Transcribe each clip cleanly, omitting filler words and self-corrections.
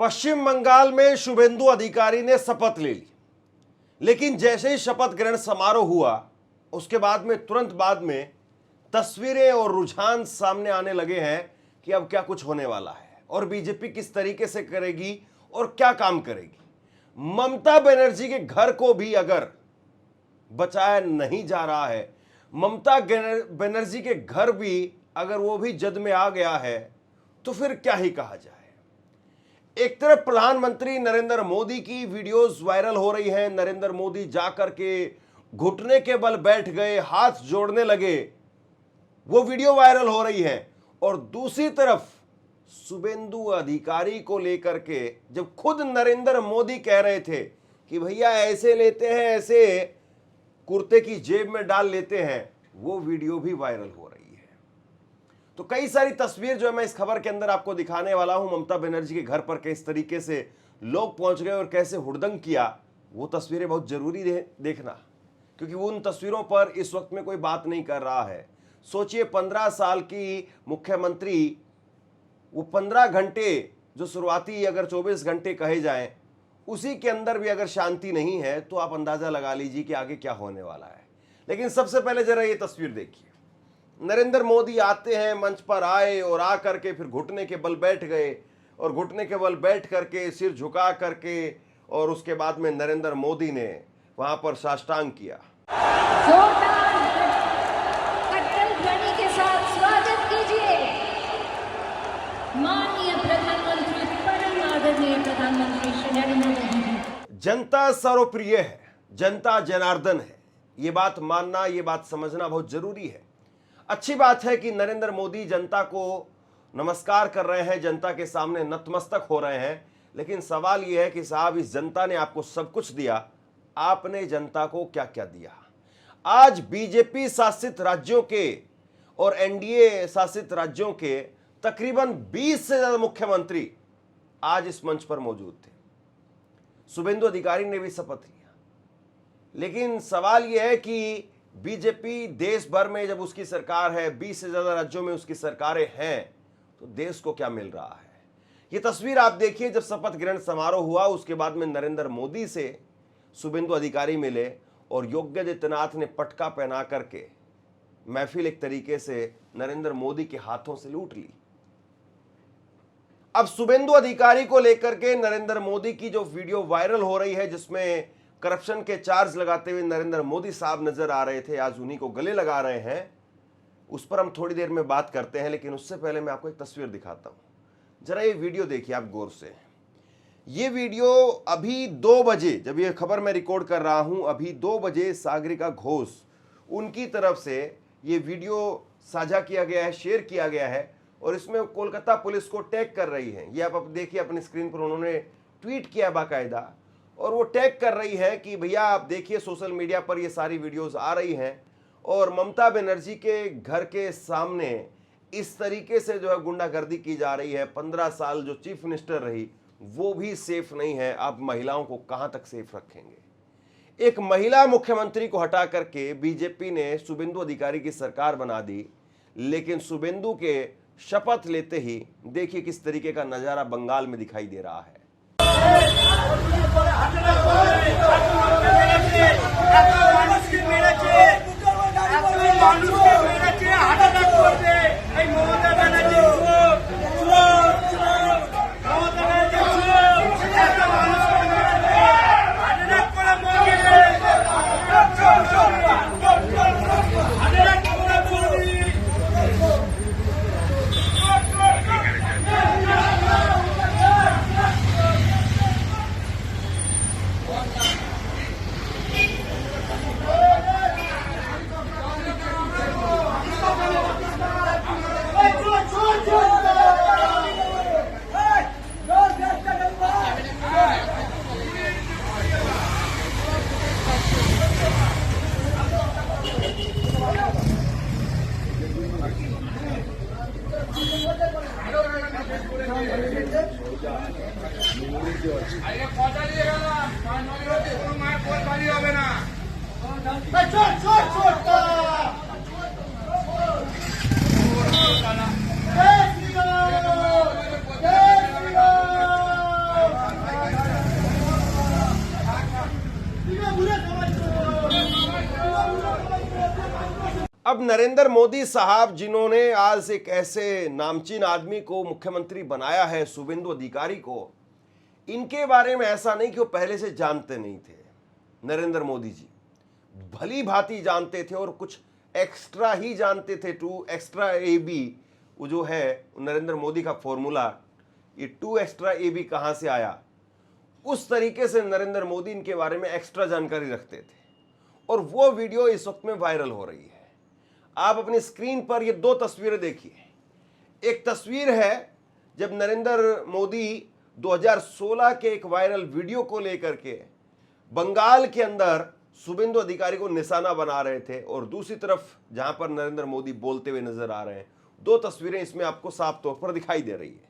पश्चिम बंगाल में शुभेंदु अधिकारी ने शपथ ले ली, लेकिन जैसे ही शपथ ग्रहण समारोह हुआ उसके बाद में तुरंत बाद में तस्वीरें और रुझान सामने आने लगे हैं कि अब क्या कुछ होने वाला है और बीजेपी किस तरीके से करेगी और क्या काम करेगी। ममता बनर्जी के घर को भी अगर बचाया नहीं जा रहा है, ममता बनर्जी के घर भी अगर वो भी जद में आ गया है, तो फिर क्या ही कहा जाए। एक तरफ प्रधानमंत्री नरेंद्र मोदी की वीडियोस वायरल हो रही हैं, नरेंद्र मोदी जाकर के घुटने के बल बैठ गए, हाथ जोड़ने लगे, वो वीडियो वायरल हो रही है। और दूसरी तरफ शुभेंदु अधिकारी को लेकर के जब खुद नरेंद्र मोदी कह रहे थे कि भैया ऐसे लेते हैं, ऐसे कुर्ते की जेब में डाल लेते हैं, वो वीडियो भी वायरल हो रही है। तो कई सारी तस्वीर जो है मैं इस खबर के अंदर आपको दिखाने वाला हूं। ममता बनर्जी के घर पर किस तरीके से लोग पहुंच गए और कैसे हुड़दंग किया, वो तस्वीरें बहुत जरूरी देखना, क्योंकि वो उन तस्वीरों पर इस वक्त में कोई बात नहीं कर रहा है। सोचिए 15 साल की मुख्यमंत्री, वो 15 घंटे जो शुरुआती अगर 24 घंटे कहे जाएं, उसी के अंदर भी अगर शांति नहीं है तो आप अंदाजा लगा लीजिए कि आगे क्या होने वाला है। लेकिन सबसे पहले जरा ये तस्वीर देखिए। नरेंद्र मोदी आते हैं, मंच पर आए और आ करके फिर घुटने के बल बैठ गए और घुटने के बल बैठ करके सिर झुका करके और उसके बाद में नरेंद्र मोदी ने वहां पर साष्टांग किया। के साथ स्वागत कीजिए माननीय प्रधानमंत्री, परम आदरणीय प्रधानमंत्री श्री नरेंद्र मोदी जी। जनता सर्वप्रिय है, जनता जनार्दन है, ये बात मानना, ये बात समझना बहुत जरूरी है। अच्छी बात है कि नरेंद्र मोदी जनता को नमस्कार कर रहे हैं, जनता के सामने नतमस्तक हो रहे हैं। लेकिन सवाल यह है कि साहब, इस जनता ने आपको सब कुछ दिया, आपने जनता को क्या क्या दिया। आज बीजेपी शासित राज्यों के और एनडीए शासित राज्यों के तकरीबन 20 से ज्यादा मुख्यमंत्री आज इस मंच पर मौजूद थे। शुभेंदु अधिकारी ने भी शपथ लिया। लेकिन सवाल यह है कि बीजेपी देश भर में जब उसकी सरकार है, 20 से ज्यादा राज्यों में उसकी सरकारें हैं, तो देश को क्या मिल रहा है। ये तस्वीर आप देखिए, जब शपथ ग्रहण समारोह हुआ उसके बाद में नरेंद्र मोदी से शुभेंदु अधिकारी मिले और योगी आदित्यनाथ ने पटका पहना करके महफिल एक तरीके से नरेंद्र मोदी के हाथों से लूट ली। अब शुभेंदु अधिकारी को लेकर के नरेंद्र मोदी की जो वीडियो वायरल हो रही है, जिसमें करप्शन के चार्ज लगाते हुए नरेंद्र मोदी साहब नजर आ रहे थे, आज उन्हीं को गले लगा रहे हैं, उस पर हम थोड़ी देर में बात करते हैं। लेकिन उससे पहले मैं आपको एक तस्वीर दिखाता हूं, जरा ये वीडियो देखिए आप गौर से। ये वीडियो अभी 2 बजे, जब ये खबर मैं रिकॉर्ड कर रहा हूं, अभी 2 बजे सागरिका घोष उनकी तरफ से ये वीडियो साझा किया गया है, शेयर किया गया है और इसमें कोलकाता पुलिस को टैग कर रही है। ये आप देखिए अपनी स्क्रीन पर, उन्होंने ट्वीट किया बाकायदा और वो टैग कर रही है कि भैया आप देखिए सोशल मीडिया पर ये सारी वीडियोस आ रही हैं और ममता बनर्जी के घर के सामने इस तरीके से जो है गुंडागर्दी की जा रही है। 15 साल जो चीफ मिनिस्टर रही वो भी सेफ नहीं है, आप महिलाओं को कहां तक सेफ रखेंगे। एक महिला मुख्यमंत्री को हटा करके बीजेपी ने शुभेंदु अधिकारी की सरकार बना दी। लेकिन शुभेंदु के शपथ लेते ही देखिए किस तरीके का नजारा बंगाल में दिखाई दे रहा है। अब नरेंद्र मोदी साहब, जिन्होंने आज एक ऐसे नामचीन आदमी को मुख्यमंत्री बनाया है, शुभेंदु अधिकारी को, इनके बारे में ऐसा नहीं कि वो पहले से जानते नहीं थे। नरेंद्र मोदी जी भली भांति जानते थे और कुछ एक्स्ट्रा ही जानते थे। 2 एक्स्ट्रा AB वो जो है नरेंद्र मोदी का फॉर्मूला, ये 2 एक्स्ट्रा AB कहां से आया, उस तरीके से नरेंद्र मोदी इनके बारे में एक्स्ट्रा जानकारी रखते थे। और वो वीडियो इस वक्त में वायरल हो रही है। आप अपनी स्क्रीन पर ये 2 तस्वीरें देखिए। एक तस्वीर है जब नरेंद्र मोदी 2016 के एक वायरल वीडियो को लेकर के बंगाल के अंदर शुभेंदु अधिकारी को निशाना बना रहे थे, और दूसरी तरफ जहां पर नरेंद्र मोदी बोलते हुए नजर आ रहे हैं। 2 तस्वीरें इसमें आपको साफ तौर पर दिखाई दे रही है।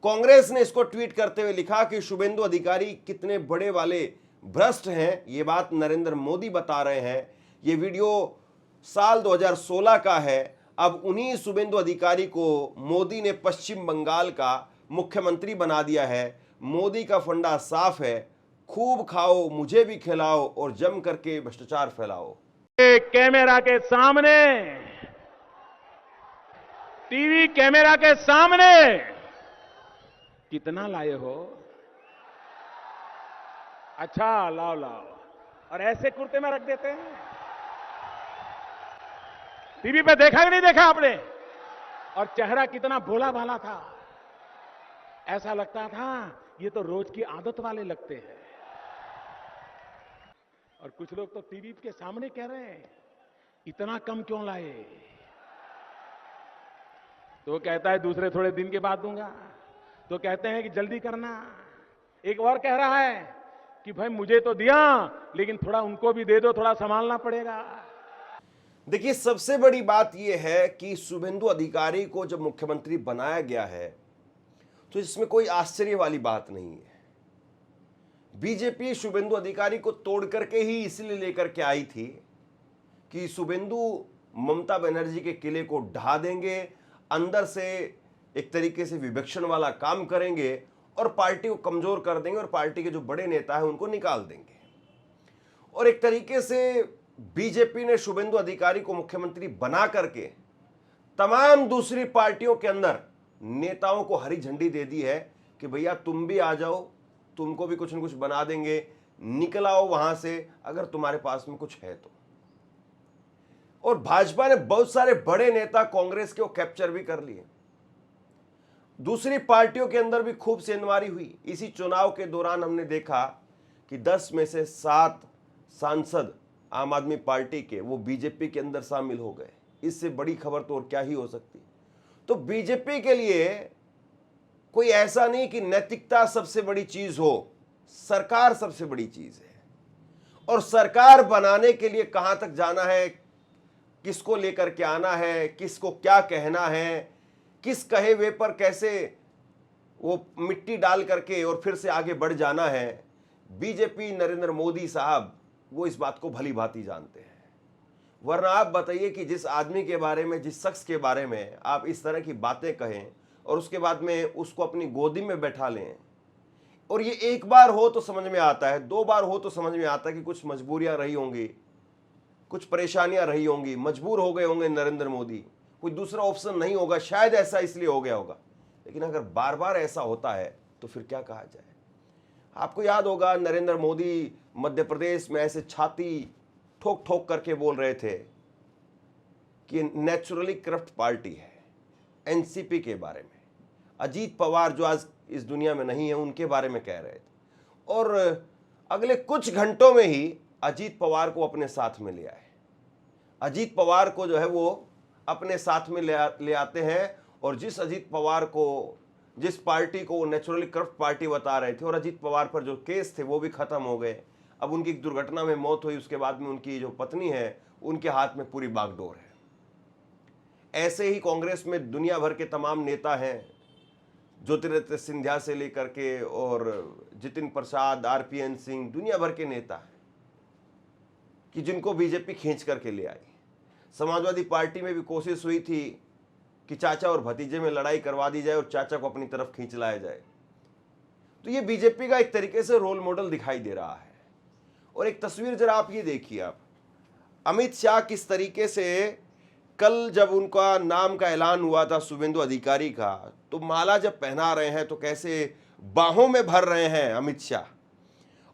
कांग्रेस ने इसको ट्वीट करते हुए लिखा कि शुभेंदु अधिकारी कितने बड़े वाले भ्रष्ट हैं, ये बात नरेंद्र मोदी बता रहे हैं। ये वीडियो साल 2016 का है। अब उन्हीं शुभेंदु अधिकारी को मोदी ने पश्चिम बंगाल का मुख्यमंत्री बना दिया है। मोदी का फंडा साफ है, खूब खाओ, मुझे भी खिलाओ और जम करके भ्रष्टाचार फैलाओ। कैमरा के सामने, टीवी कैमरा के सामने कितना लाए हो? अच्छा, लाओ लाओ, और ऐसे कुर्ते में रख देते हैं। टीवी पे देखा कि नहीं देखा आपने? और चेहरा कितना भोला भाला था, ऐसा लगता था ये तो रोज की आदत वाले लगते हैं। और कुछ लोग तो टीवी के सामने कह रहे हैं इतना कम क्यों लाए? तो कहता है दूसरे थोड़े दिन के बाद दूंगा, तो कहते हैं कि जल्दी करना। एक और कह रहा है कि भाई मुझे तो दिया, लेकिन थोड़ा उनको भी दे दो, थोड़ा संभालना पड़ेगा। देखिए, सबसे बड़ी बात यह है कि शुभेंदु अधिकारी को जब मुख्यमंत्री बनाया गया है तो इसमें कोई आश्चर्य वाली बात नहीं है। बीजेपी शुभेंदु अधिकारी को तोड़ करके ही इसलिए लेकर के आई थी कि शुभेंदु ममता बनर्जी के किले को ढा देंगे, अंदर से एक तरीके से विभक्षण वाला काम करेंगे और पार्टी को कमजोर कर देंगे और पार्टी के जो बड़े नेता हैं उनको निकाल देंगे। और एक तरीके से बीजेपी ने शुभेंदु अधिकारी को मुख्यमंत्री बना करके तमाम दूसरी पार्टियों के अंदर नेताओं को हरी झंडी दे दी है कि भैया तुम भी आ जाओ, तुमको भी कुछ न कुछ बना देंगे, निकल आओ वहां से अगर तुम्हारे पास में कुछ है तो। और भाजपा ने बहुत सारे बड़े नेता कांग्रेस के वो कैप्चर भी कर लिए। दूसरी पार्टियों के अंदर भी खूब सेंधमारी हुई। इसी चुनाव के दौरान हमने देखा कि 10 में से 7 सांसद आम आदमी पार्टी के वो बीजेपी के अंदर शामिल हो गए। इससे बड़ी खबर तो और क्या ही हो सकती। तो बीजेपी के लिए कोई ऐसा नहीं कि नैतिकता सबसे बड़ी चीज हो, सरकार सबसे बड़ी चीज है। और सरकार बनाने के लिए कहां तक जाना है, किसको लेकर के आना है, किसको क्या कहना है, किस कहे हुए पर कैसे वो मिट्टी डाल करके और फिर से आगे बढ़ जाना है, बीजेपी नरेंद्र मोदी साहब वो इस बात को भली भांति जानते हैं। वरना आप बताइए कि जिस आदमी के बारे में, जिस शख्स के बारे में आप इस तरह की बातें कहें और उसके बाद में उसको अपनी गोदी में बैठा लें, और ये एक बार हो तो समझ में आता है, 2 बार हो तो समझ में आता है कि कुछ मजबूरियां रही होंगी, कुछ परेशानियां रही होंगी, मजबूर हो गए होंगे नरेंद्र मोदी, कोई दूसरा ऑप्शन नहीं होगा, शायद ऐसा इसलिए हो गया होगा। लेकिन अगर बार बार ऐसा होता है तो फिर क्या कहा जाए। आपको याद होगा नरेंद्र मोदी मध्य प्रदेश में ऐसे छाती ठोक ठोक करके बोल रहे थे कि नेचुरली करप्ट पार्टी है, एनसीपी के बारे में। अजीत पवार जो आज इस दुनिया में नहीं है उनके बारे में कह रहे थे, और अगले कुछ घंटों में ही अजीत पवार को अपने साथ में ले आए। अजीत पवार को जो है वो अपने साथ में ले आते हैं, और जिस अजीत पवार को, जिस पार्टी को वो नेचुरली करप्ट पार्टी बता रहे थे, और अजीत पवार पर जो केस थे वो भी खत्म हो गए। अब उनकी एक दुर्घटना में मौत हुई, उसके बाद में उनकी जो पत्नी है उनके हाथ में पूरी बागडोर है। ऐसे ही कांग्रेस में दुनिया भर के तमाम नेता हैं, ज्योतिरादित्य सिंधिया से लेकर के और जितिन प्रसाद, RPN सिंह, दुनिया भर के नेता हैं कि जिनको बीजेपी खींच करके ले आई। समाजवादी पार्टी में भी कोशिश हुई थी कि चाचा और भतीजे में लड़ाई करवा दी जाए और चाचा को अपनी तरफ खींच लाया जाए। तो ये बीजेपी का एक तरीके से रोल मॉडल दिखाई दे रहा है। और एक तस्वीर जरा आप ये देखिए, आप अमित शाह किस तरीके से कल जब उनका नाम का ऐलान हुआ था शुभेंदु अधिकारी का, तो माला जब पहना रहे हैं तो कैसे बाहों में भर रहे हैं अमित शाह।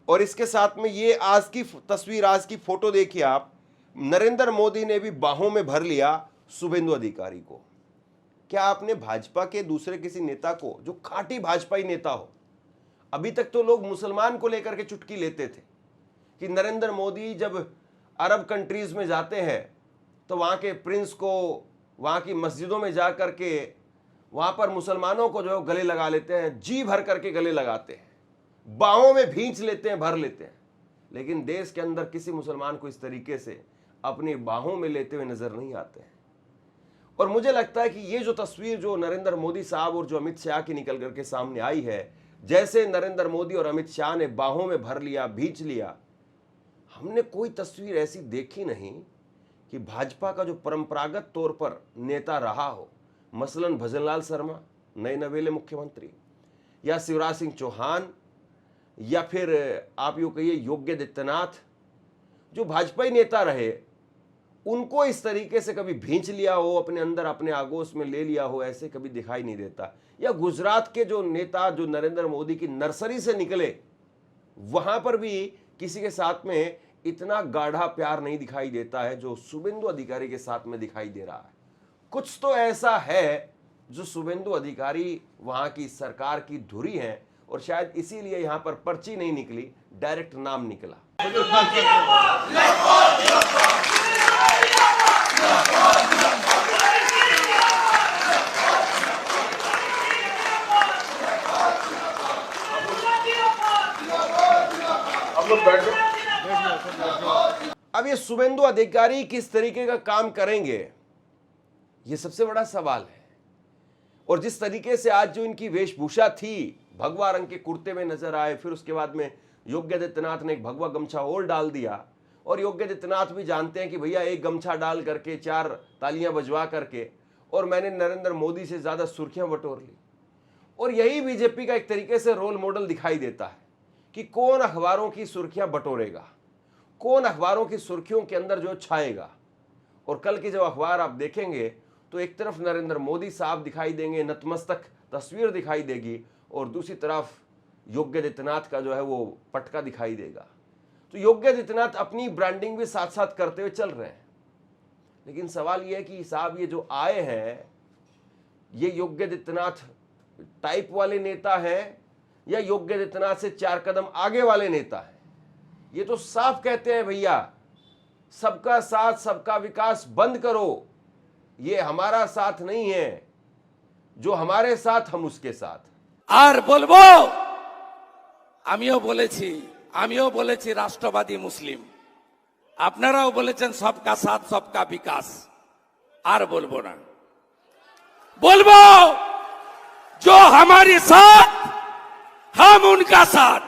और इसके साथ में ये आज की तस्वीर, आज की फोटो देखिए आप, नरेंद्र मोदी ने भी बाहों में भर लिया शुभेंदु अधिकारी को। क्या आपने भाजपा के दूसरे किसी नेता को, जो खाटी भाजपाई नेता हो, अभी तक तो लोग मुसलमान को लेकर के चुटकी लेते थे कि नरेंद्र मोदी जब अरब कंट्रीज में जाते हैं तो वहाँ के प्रिंस को, वहाँ की मस्जिदों में जा कर के वहाँ पर मुसलमानों को जो गले लगा लेते हैं, जी भर करके गले लगाते हैं, बाहों में भींच लेते हैं, भर लेते हैं। लेकिन देश के अंदर किसी मुसलमान को इस तरीके से अपनी बाहों में लेते हुए नजर नहीं आते हैं। और मुझे लगता है कि ये जो तस्वीर जो नरेंद्र मोदी साहब और जो अमित शाह की निकल करके सामने आई है, जैसे नरेंद्र मोदी और अमित शाह ने बाहों में भर लिया, भींच लिया, हमने कोई तस्वीर ऐसी देखी नहीं कि भाजपा का जो परंपरागत तौर पर नेता रहा हो, मसलन भजनलाल शर्मा नए नवेले मुख्यमंत्री, या शिवराज सिंह चौहान, या फिर आप यूँ कहिए योगी आदित्यनाथ, जो भाजपाई नेता रहे, उनको इस तरीके से कभी भींच लिया हो, अपने अंदर अपने आगोश में ले लिया हो, ऐसे कभी दिखाई नहीं देता। या गुजरात के जो नेता जो नरेंद्र मोदी की नर्सरी से निकले, वहां पर भी किसी के साथ में इतना गाढ़ा प्यार नहीं दिखाई देता है जो शुभेंदु अधिकारी के साथ में दिखाई दे रहा है। कुछ तो ऐसा है जो शुभेंदु अधिकारी वहां की सरकार की धुरी है, और शायद इसीलिए यहां पर पर्ची नहीं निकली, डायरेक्ट नाम निकला। अब ये शुभेंदु अधिकारी किस तरीके का काम करेंगे, ये सबसे बड़ा सवाल है। और जिस तरीके से आज जो इनकी वेशभूषा थी, भगवा रंग के कुर्ते में नजर आए, फिर उसके बाद में योगी आदित्यनाथ ने एक भगवा गमछा और डाल दिया, और योगी आदित्यनाथ भी जानते हैं कि भैया एक गमछा डाल करके, चार तालियां बजवा करके, और मैंने नरेंद्र मोदी से ज्यादा सुर्खियां बटोर ली। और यही बीजेपी का एक तरीके से रोल मॉडल दिखाई देता है कि कौन अखबारों की सुर्खियां बटोरेगा, कौन अखबारों की सुर्खियों के अंदर जो छाएगा। और कल के जब अखबार आप देखेंगे तो एक तरफ नरेंद्र मोदी साहब दिखाई देंगे, नतमस्तक तस्वीर दिखाई देगी, और दूसरी तरफ योगी आदित्यनाथ का जो है वो पटका दिखाई देगा। तो योगी आदित्यनाथ अपनी ब्रांडिंग भी साथ साथ करते हुए चल रहे हैं। लेकिन सवाल ये है कि साहब ये जो आए हैं, ये योगी आदित्यनाथ टाइप वाले नेता हैं या योगी आदित्यनाथ से 4 कदम आगे वाले नेता हैं? ये तो साफ कहते हैं भैया, सबका साथ सबका विकास बंद करो, ये हमारा साथ नहीं है, जो हमारे साथ हम उसके साथ। আর বলবো, আমিও বলেছি রাষ্ট্রবাদী মুসলিম, আপনারাও বলেছেন সবকা সাথ সবকা বিকাশ। আর বলবো না, বলবো जो हमारी साथ हम उनका साथ,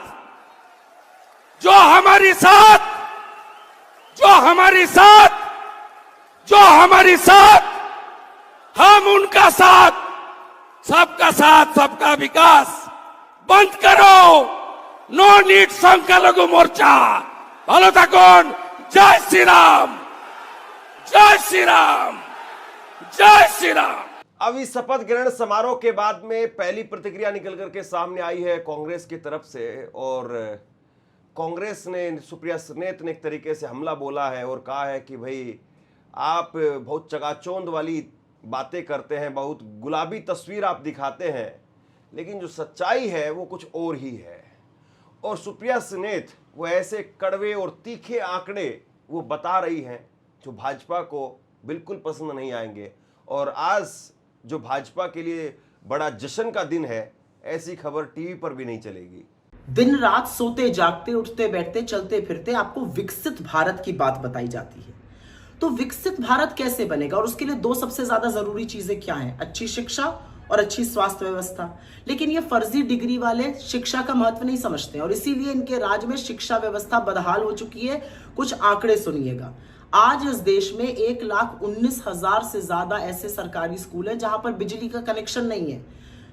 जो हमारी साथ हम उनका साथ, सबका साथ सबका विकास बंद करो, नो नीड संख्यालघु मोर्चा। ভালো থাকুন, জয় শ্রীরাম, জয় শ্রীরাম, জয় শ্রীরাম। अब इस शपथ ग्रहण समारोह के बाद में पहली प्रतिक्रिया निकल करके सामने आई है कांग्रेस की तरफ से, और कांग्रेस ने, सुप्रिया स्नेत ने एक तरीके से हमला बोला है और कहा है कि भाई आप बहुत चकाचौंध वाली बातें करते हैं, बहुत गुलाबी तस्वीर आप दिखाते हैं, लेकिन जो सच्चाई है वो कुछ और ही है। और सुप्रिया स्नेत वो ऐसे कड़वे और तीखे आंकड़े वो बता रही हैं जो भाजपा को बिल्कुल पसंद नहीं आएंगे। और आज जो भाजपा के लिए बड़ा जश्न का दिन है, ऐसी खबर टीवी पर भी नहीं चलेगी। दिन रात सोते जागते उठते बैठते चलते फिरते आपको विकसित भारत की बात बताई जाती है। तो विकसित भारत कैसे बनेगा, और उसके लिए 2 सबसे ज्यादा जरूरी चीजें क्या हैं? अच्छी शिक्षा और अच्छी स्वास्थ्य व्यवस्था। लेकिन ये फर्जी डिग्री वाले शिक्षा का महत्व नहीं समझते हैं, और इसीलिए इनके राज्य में शिक्षा व्यवस्था बदहाल हो चुकी है। कुछ आंकड़े सुनिएगा। आज इस देश में 1,19,000 से ज्यादा ऐसे सरकारी स्कूल हैं जहां पर बिजली का कनेक्शन नहीं है,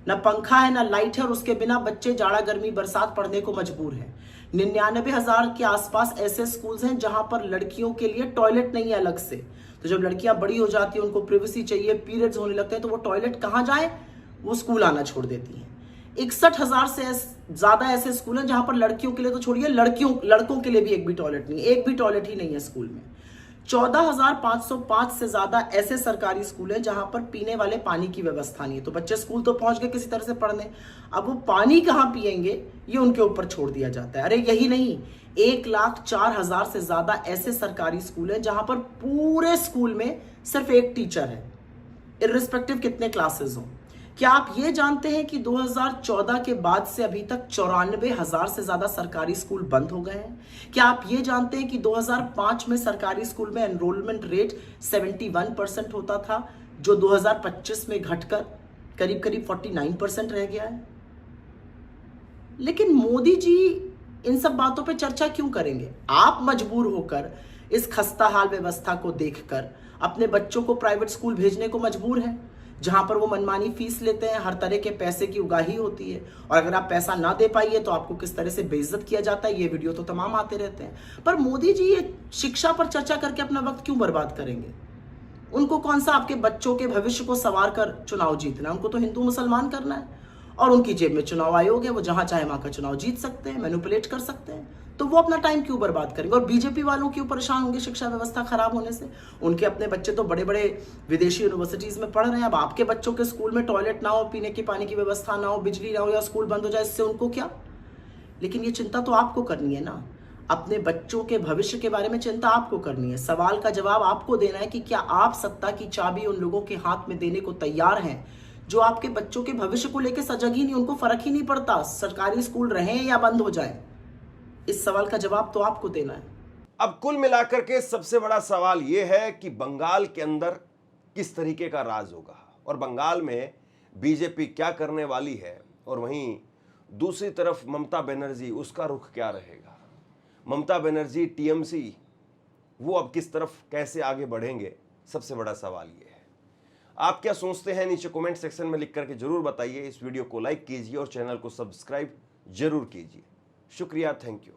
न पंखा है न लाइट है, और उसके बिना बच्चे जाड़ा गर्मी बरसात पढ़ने को मजबूर हैं। 99,000 के आसपास ऐसे स्कूल्स हैं जहां पर लड़कियों के लिए टॉयलेट नहीं है अलग से। तो जब लड़कियां बड़ी हो जाती हैं, उनको प्राइवेसी चाहिए, पीरियड्स होने लगते हैं, तो वो टॉयलेट कहाँ जाए, वो स्कूल आना छोड़ देती हैं। 61,000 से ज्यादा ऐसे स्कूल हैं जहां पर लड़कियों के लिए तो छोड़िए, लड़कों के लिए भी एक भी टॉयलेट नहीं, एक भी टॉयलेट ही नहीं है स्कूल में। 14,505 से ज्यादा ऐसे सरकारी स्कूल हैं जहां पर पीने वाले पानी की व्यवस्था नहीं है। तो बच्चे स्कूल तो पहुंच गए किसी तरह से पढ़ने, अब वो पानी कहां पिएंगे ये उनके ऊपर छोड़ दिया जाता है। अरे यही नहीं, 1,04,000 से ज्यादा ऐसे सरकारी स्कूल हैं जहां पर पूरे स्कूल में सिर्फ एक टीचर है, इर्रिस्पेक्टिव कितने क्लासेस हो। क्या आप ये जानते हैं कि 2014 के बाद से अभी तक 94,000 से ज्यादा सरकारी स्कूल बंद हो गए हैं? क्या आप ये जानते हैं कि 2005 में सरकारी स्कूल में एनरोलमेंट रेट 71% होता था, जो 2025 में घटकर करीब करीब 49% रह गया है? लेकिन मोदी जी इन सब बातों पे चर्चा क्यों करेंगे? आप मजबूर होकर इस खस्ताहाल व्यवस्था को देखकर अपने बच्चों को प्राइवेट स्कूल भेजने को मजबूर हैं, जहां पर वो मनमानी फीस लेते हैं, हर तरह के पैसे की उगाही होती है, और अगर आप पैसा ना दे पाइए तो आपको किस तरह से बेइज्जत किया जाता है, ये वीडियो तो तमाम आते रहते हैं। पर मोदी जी ये शिक्षा पर चर्चा करके अपना वक्त क्यों बर्बाद करेंगे? उनको कौन सा आपके बच्चों के भविष्य को संवार कर चुनाव जीतना है? उनको तो हिंदू मुसलमान करना है, और उनकी जेब में चुनाव आयोग है, वो जहां चाहे वहां का चुनाव जीत सकते हैं, मैनिपुलेट कर सकते हैं। तो वो अपना टाइम क्यों बर्बाद करेंगे? और बीजेपी वालों क्यों परेशान होंगे शिक्षा व्यवस्था खराब होने से? उनके अपने बच्चे तो बड़े बड़े विदेशी यूनिवर्सिटीज में पढ़ रहे हैं। अब आपके बच्चों के स्कूल में टॉयलेट ना हो, पीने की पानी की व्यवस्था ना हो, बिजली ना हो, या स्कूल बंद हो जाए, इससे उनको क्या? लेकिन ये चिंता तो आपको करनी है ना, अपने बच्चों के भविष्य के बारे में चिंता आपको करनी है। सवाल का जवाब आपको देना है कि क्या आप सत्ता की चाबी उन लोगों के हाथ में देने को तैयार हैं जो आपके बच्चों के भविष्य को लेकर सजग ही नहीं, उनको फर्क ही नहीं पड़ता सरकारी स्कूल रहें या बंद हो जाएं। इस सवाल का जवाब तो आपको देना है। अब कुल मिलाकर के सबसे बड़ा सवाल यह है कि बंगाल के अंदर किस तरीके का राज होगा, और बंगाल में बीजेपी क्या करने वाली है, और वहीं दूसरी तरफ ममता बनर्जी, उसका रुख क्या रहेगा। ममता बनर्जी, टीएमसी, वो अब किस तरफ कैसे आगे बढ़ेंगे, सबसे बड़ा सवाल यह है। आप क्या सोचते हैं नीचे कमेंट सेक्शन में लिख करके जरूर बताइए। इस वीडियो को लाइक कीजिए और चैनल को सब्सक्राइब जरूर कीजिए। शुक्रिया, थैंक यू।